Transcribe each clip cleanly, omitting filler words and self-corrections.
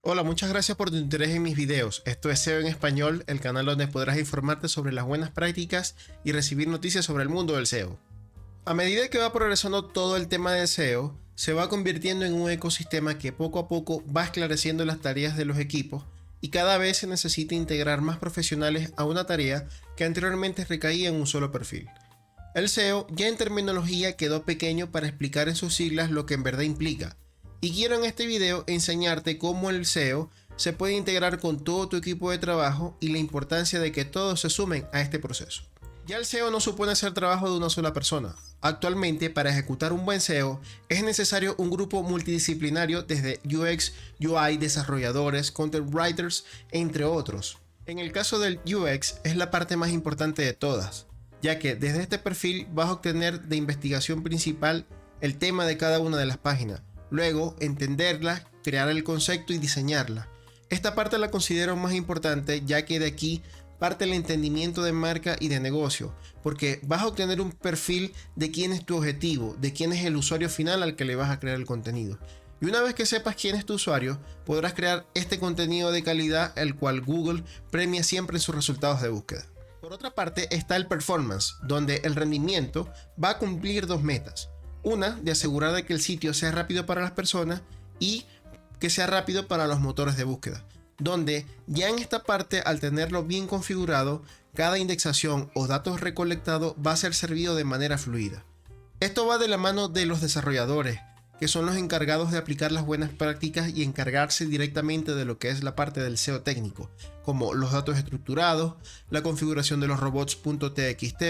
Hola, muchas gracias por tu interés en mis videos. Esto es SEO en español, el canal donde podrás informarte sobre las buenas prácticas y recibir noticias sobre el mundo del SEO. A medida que va progresando todo el tema de SEO, se va convirtiendo en un ecosistema que poco a poco va esclareciendo las tareas de los equipos y cada vez se necesita integrar más profesionales a una tarea que anteriormente recaía en un solo perfil. El SEO ya en terminología quedó pequeño para explicar en sus siglas lo que en verdad implica. Y quiero en este video enseñarte cómo el SEO se puede integrar con todo tu equipo de trabajo y la importancia de que todos se sumen a este proceso. Ya el SEO no supone ser trabajo de una sola persona. Actualmente, para ejecutar un buen SEO, es necesario un grupo multidisciplinario desde UX, UI, desarrolladores, content writers, entre otros. En el caso del UX, es la parte más importante de todas, ya que desde este perfil vas a obtener de investigación principal el tema de cada una de las páginas. Luego, entenderla, crear el concepto y diseñarla. Esta parte la considero más importante, ya que de aquí parte el entendimiento de marca y de negocio, porque vas a obtener un perfil de quién es tu objetivo, de quién es el usuario final al que le vas a crear el contenido. Y una vez que sepas quién es tu usuario, podrás crear este contenido de calidad, el cual Google premia siempre en sus resultados de búsqueda. Por otra parte está el performance, donde el rendimiento va a cumplir dos metas. Una, de asegurar de que el sitio sea rápido para las personas y que sea rápido para los motores de búsqueda, donde ya en esta parte, al tenerlo bien configurado, cada indexación o datos recolectados va a ser servido de manera fluida. Esto va de la mano de los desarrolladores, que son los encargados de aplicar las buenas prácticas y encargarse directamente de lo que es la parte del SEO técnico, como los datos estructurados, la configuración de los robots.txt,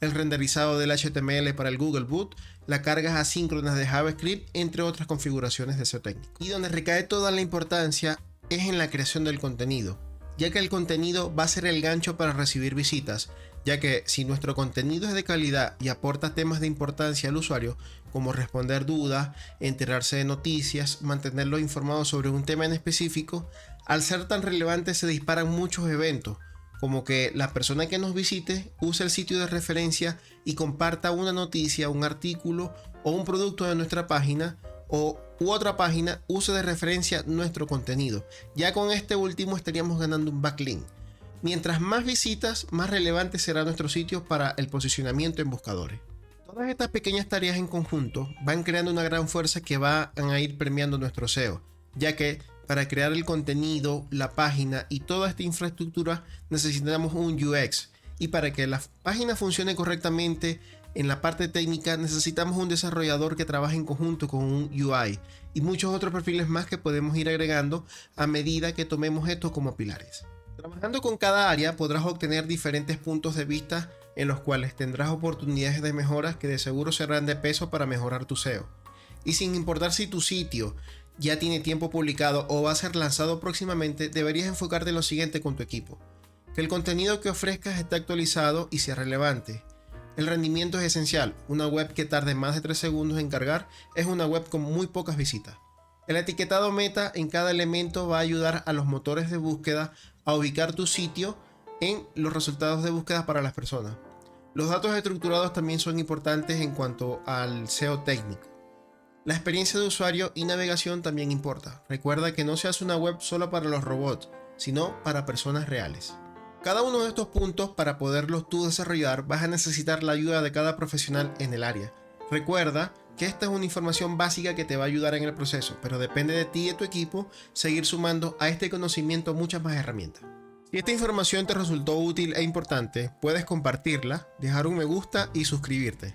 el renderizado del HTML para el Google Boot, las cargas asíncronas de JavaScript, entre otras configuraciones de SEO técnico. Y donde recae toda la importancia es en la creación del contenido, ya que el contenido va a ser el gancho para recibir visitas, ya que si nuestro contenido es de calidad y aporta temas de importancia al usuario, como responder dudas, enterarse de noticias, mantenerlo informado sobre un tema en específico, al ser tan relevante se disparan muchos eventos, como que la persona que nos visite use el sitio de referencia y comparta una noticia, un artículo o un producto de nuestra página, u otra página use de referencia nuestro contenido. Ya con este último estaríamos ganando un backlink. Mientras más visitas, más relevante será nuestro sitio para el posicionamiento en buscadores. Todas estas pequeñas tareas en conjunto van creando una gran fuerza que van a ir premiando nuestro SEO, ya que para crear el contenido, la página y toda esta infraestructura necesitamos un UX, y para que la página funcione correctamente en la parte técnica necesitamos un desarrollador que trabaje en conjunto con un UI y muchos otros perfiles más que podemos ir agregando a medida que tomemos estos como pilares. Trabajando con cada área podrás obtener diferentes puntos de vista en los cuales tendrás oportunidades de mejoras que de seguro serán de peso para mejorar tu SEO. Y sin importar si tu sitio ya tiene tiempo publicado o va a ser lanzado próximamente, deberías enfocarte en lo siguiente con tu equipo: que el contenido que ofrezcas esté actualizado y sea relevante. El rendimiento es esencial. Una web que tarde más de 3 segundos en cargar es una web con muy pocas visitas. El etiquetado meta en cada elemento va a ayudar a los motores de búsqueda a ubicar tu sitio en los resultados de búsqueda para las personas. Los datos estructurados también son importantes en cuanto al SEO técnico. La experiencia de usuario y navegación también importa. Recuerda que no se hace una web solo para los robots, sino para personas reales. Cada uno de estos puntos, para poderlos tú desarrollar, vas a necesitar la ayuda de cada profesional en el área. Recuerda que esta es una información básica que te va a ayudar en el proceso, pero depende de ti y de tu equipo seguir sumando a este conocimiento muchas más herramientas. Si esta información te resultó útil e importante, puedes compartirla, dejar un me gusta y suscribirte.